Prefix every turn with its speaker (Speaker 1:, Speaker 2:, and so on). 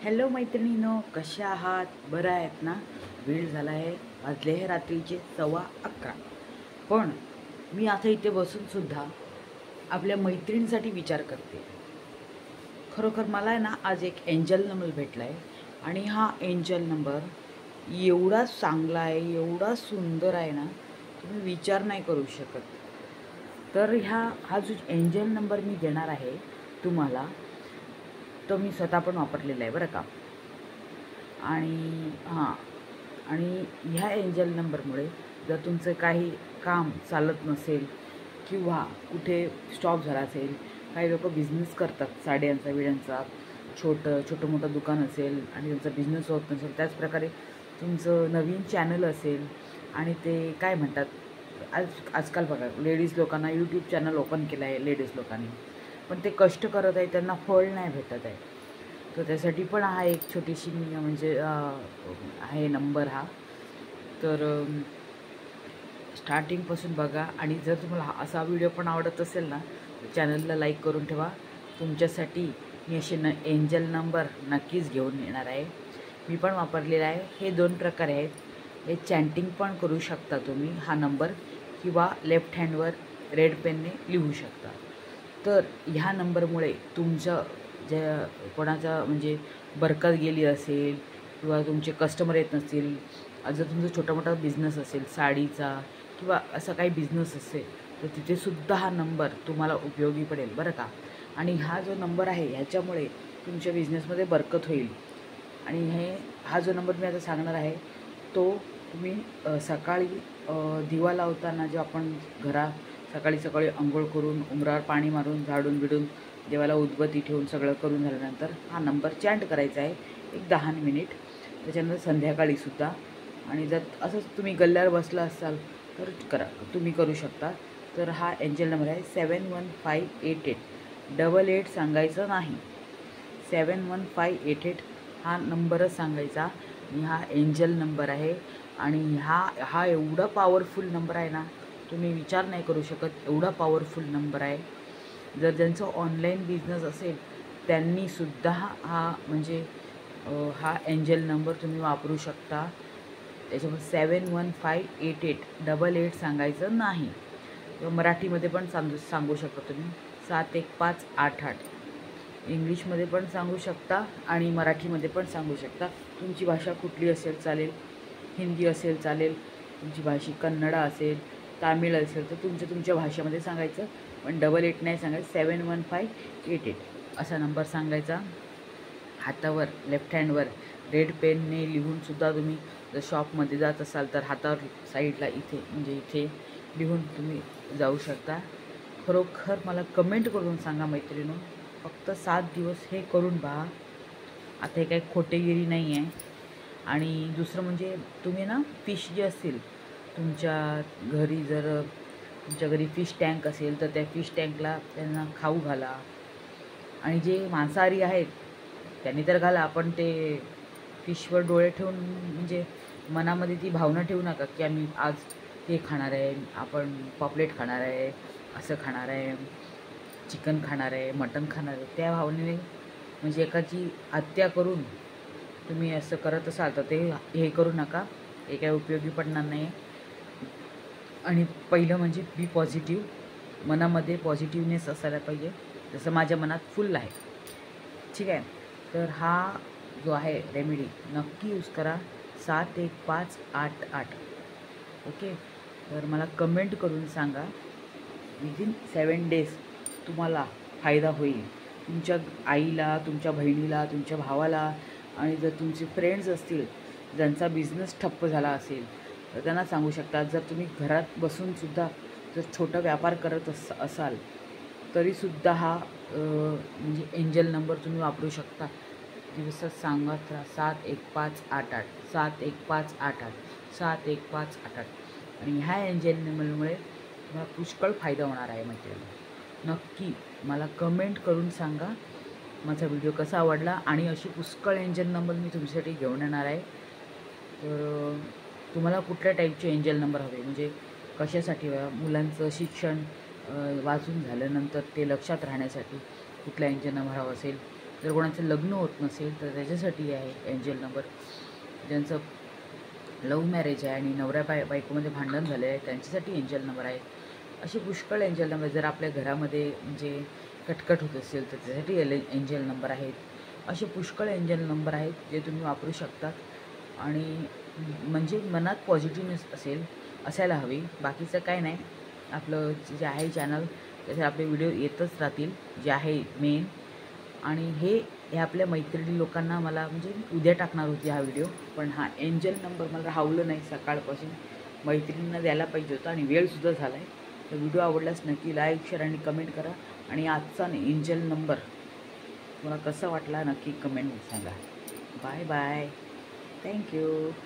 Speaker 1: Hello मैत्रिणींनो, कशा आहात? बरं आहेत ना? वेळ झाला आहे, वाजले आहे रात्रीचे 11:15. पण मी आता इथे बसूनसुद्धा आपल्या मैत्रिणीसाठी विचार करते. खरोखर मला आहे ना, आज एक एंजल नंबर भेटला आहे आणि हा एंजल नंबर एवढा चांगला आहे, एवढा सुंदर आहे ना, तुम्ही विचार नाही करू शकत. तर हा जो एंजल नंबर मी देणार आहे तुम्हाला, तो मी स्वतः पण वापरलेला आहे बरं का. आणि आणि ह्या एंजल नंबरमुळे जर तुमचं काही काम चालत नसेल किंवा कुठे स्टॉप झाला असेल, काही लोक बिझनेस करतात साड्यांचा विड्यांचा, छोटं मोठं दुकान असेल आणि त्यांचा बिझनेस होत नसेल, त्याचप्रकारे तुमचं नवीन चॅनल असेल आणि ते काय म्हणतात, आजकाल बघा लेडीज लोकांना यूट्यूब चॅनल ओपन केलं आहे लेडीज लोकांनी, पण ते कष्ट करत आहे, त्यांना फळ नाही भेटत आहे. तर त्यासाठी पण हा एक छोटीशी म्हणजे आहे नंबर हा. तर स्टार्टिंगपासून बघा आणि जर तुम्हाला असा व्हिडिओ पण आवडत असेल ना, तर चॅनलला लाईक करून ठेवा. तुमच्यासाठी मी असे एंजल नंबर नक्कीच घेऊन येणार आहे. मी पण वापरलेला आहे. हे 2 प्रकारे आहेत. हे चॅन्टिंग पण करू शकता तुम्ही हा नंबर, किंवा लेफ्ट हँडवर रेड पेनने लिहू शकता. तर ह्या नंबरमुळे तुमचं ज्या कोणाचा म्हणजे बरकत गेली असेल किंवा तुमचे कस्टमर येत नसतील, जर तुमचा छोटा मोठा बिझनेस असेल साडीचा किंवा असा काही बिझनेस असेल, तर तिथेसुद्धा हा नंबर तुम्हाला उपयोगी पडेल बरं का. आणि हा जो नंबर आहे ह्याच्यामुळे तुमच्या बिझनेसमध्ये बरकत होईल. आणि हा जो नंबर मी आता सांगणार आहे तो तुम्ही सकाळी दिवा लावताना, जो आपण सकाळी सकाळी अंघोळ करून उंबरावर पाणी मारून झाडून बिडून देवाला उदबत्ती ठेवून सगळं करून झाल्यानंतर हा नंबर चॅन्ट करायचा आहे एक 10 मिनिट. त्याच्यानंतर संध्याकाळीसुद्धा. आणि जर असंच तुम्ही गल्ल्यावर बसला असाल तर तुम्ही करू शकता. तर हा एंजल नंबर आहे 71588. 88 सांगायचं नाही, 71588 हा नंबरच सांगायचा. आणि हा एंजल नंबर आहे. आणि हा एवढा पॉवरफुल नंबर आहे ना, तुम्ही विचार नाही करू शकत, एवढा पॉवरफुल नंबर आहे. जर ज्यांचं ऑनलाईन बिझनेस असेल त्यांनीसुद्धा म्हणजे हा एंजल नंबर तुम्ही वापरू शकता. त्याच्यामुळे 71588 88 सांगायचं नाही. किंवा मराठीमध्ये पण सांगू शकता तुम्ही 71588. इंग्लिशमध्ये पण सांगू शकता आणि मराठीमध्ये पण सांगू शकता. तुमची भाषा कुठली असेल चालेल, हिंदी असेल चालेल, तुमची भाषा कन्नडा असेल, तामिळ असेल, तर तुमच्या भाषेमध्ये सांगायचं. पण 88 नाही सांगायचं, 71588 असा नंबर सांगायचा. हातावर लेफ्ट हँडवर रेड पेनने लिहूनसुद्धा तुम्ही जर शॉपमध्ये जात असाल तर हातावर साईडला इथे लिहून तुम्ही जाऊ शकता. खरोखर मला कमेंट करून सांगा मैत्रिणींनो, फक्त 7 दिवस हे करून पहा. आता हे काही खोटेगिरी नाही आहे. आणि दुसरं म्हणजे तुम्ही ना फिश जे असतील तुमच्या घरी, जर तुमच्या घरी फिश टँक असेल तर त्या फिश टँकला त्यांना खाऊ घाला. आणि जे मांसाहारी आहेत त्यांनी तर घाला, पण ते फिशवर डोळे ठेवून म्हणजे मनामध्ये ती भावना ठेवू नका की आम्ही आज हे खाणार आहे, आपण पॉपलेट खाणार आहे, असं खाणार आहे, चिकन खाणार आहे, मटण खाणार आहे. त्या भावनेने म्हणजे एकाची हत्या करून तुम्ही असं करत असाल तर ते हे करू नका, हे काही उपयोगी पडणार नाही. आणि पहिलं म्हणजे बी पॉझिटिव्ह, मनामध्ये पॉझिटिव्हनेस असायला पाहिजे, जसं माझ्या मनात फुल आहे. ठीक आहे. तर हा जो आहे रेमेडी नक्की यूज करा, 71588. ओके. तर मला कमेंट करून सांगा, विदिन 7 डेज तुम्हाला फायदा होईल. तुमच्या आईला, तुमच्या बहिणीला, तुमच्या भावाला, आणि जर तुमचे फ्रेंड्स असतील ज्यांचा बिझनेस ठप्प झाला असेल तर त्यांना सांगू शकता. जर तुम्ही घरात बसूनसुद्धा जर छोटा व्यापार करत असाल तरीसुद्धा हा म्हणजे एंजल नंबर तुम्ही वापरू शकता. दिवसात सांगत राहा 71588, 71588, 71588. आणि ह्या एंजल नंबरमुळे तुम्हाला पुष्कळ फायदा होणार आहे मैत्रिणी. नक्की मला कमेंट करून सांगा माझा व्हिडिओ कसा आवडला. आणि अशी पुष्कळ एंजल नंबर मी तुमच्यासाठी घेऊन येणार आहे. तर तुम्हाला कुठल्या टाईपचे एंजल नंबर हवे, म्हणजे कशासाठी हवा, मुलांचं शिक्षण वाचून झाल्यानंतर ते लक्षात राहण्यासाठी कुठला एंजल नंबर हवा असेल, जर कोणाचं लग्न होत नसेल तर त्याच्यासाठी आहे एंजल नंबर. ज्यांचं लव्ह मॅरेज आहे आणि नवऱ्या बायकोमध्ये भांडण झाले आहे त्यांच्यासाठी एंजल नंबर आहेत. असे पुष्कळ एंजल नंबर. जर आपल्या घरामध्ये म्हणजे कटकट होत असेल तर त्यासाठी एंजल नंबर आहेत. असे पुष्कळ एंजल नंबर आहेत जे तुम्ही वापरू शकता. आणि म्हणजे मनात पॉझिटिव्हनेस असायला हवी, बाकीचं काय नाही. आपलं जे आहे चॅनल त्याचे आपले व्हिडिओ येतच राहतील जे आहे मेन. आणि हे आपल्या मैत्रिणी लोकांना मला म्हणजे उद्या टाकणार होती हा व्हिडिओ, पण हा एंजल नंबर मला राहवलं नाही. सकाळपासून मैत्रिणींना द्यायला पाहिजे होता आणि वेळसुद्धा झाला आहे. तर व्हिडिओ आवडल्यास नक्की लाईक, शेअर आणि कमेंट करा. आणि आजचा एंजल नंबर तुम्हाला कसा वाटला नक्की कमेंटमध्ये सांगा. Bye bye. थँक्यू.